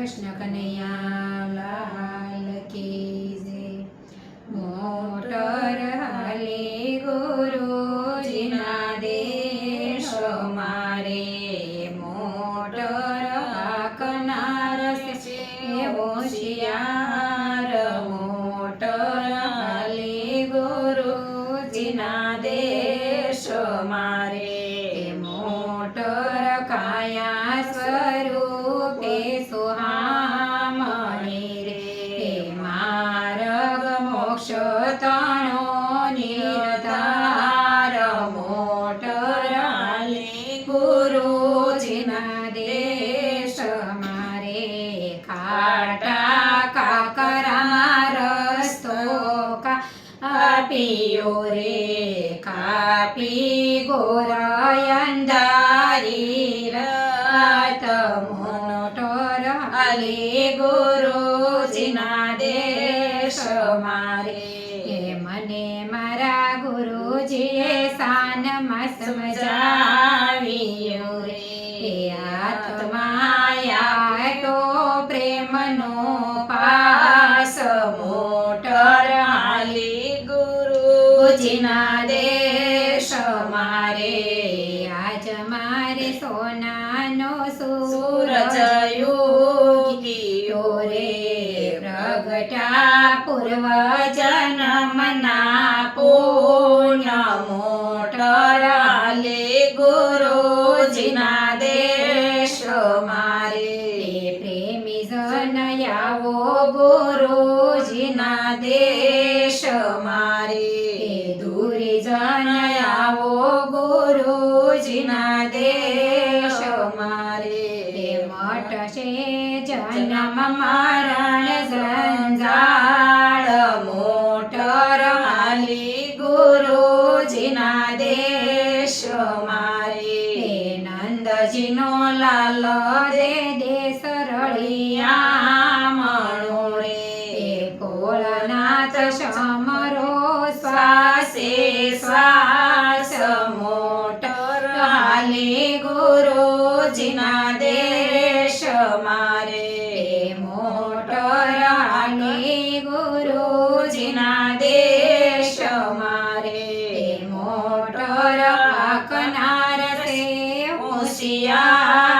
કૃષ્ણ કનૈયા લાલ કી જય. મોટર હાલે ગુરુજીના દેશ મારે, મોટર હાકનાર છે હોશિયાર, મોટર હાલે ગુરુજીના દેશ મારે, મોટર કાયા સ્વરૂપે સુહામણી રે, માર્ગ મોક્ષ તણો નિર્ધાર, મોટર હાલે ગુરુજીના દેશ મારે, ખાટા કાકરામાં રસ્તો કાપ્યો રે, કાપી ગોરયંદારી રાત, મોટર હાલે ગુરુજીના દેશ મારે, મને મારા ગુરુજીએ સાનમાં સમજાવ્યું રે, આત્માયા તો પ્રેમનો પાસ, મોટર હાલે ગુરુજીના દેશ મારે, આજ મારે સોનાનો સૂરજ ઉગ્યો રે, પ્રગટા પૂર્વ જન્મના પુણ્ય, મોટર હાલે ગુરુજીના દેશ મારે, પ્રેમી જન આવો ગુરુજીના દેશ મારે, દૂરી જન આવો ગુરુજીના દેશ મારે, મટશે જન્મ મરણ જંજાળ, મોટર હાલે ગુરુજીના દેશ મારે, નંદજીનો લાલ દે દે સરળિયા મણો રે, ભોળાનાથ સમરો શ્વાસે શ્વાસ, મોટર હાલે ગુરુજીના દેશ મારે, મોટર હાલે ગુરુજીના દેશ મારે, મોટર હાકનાર છે હોશિયાર.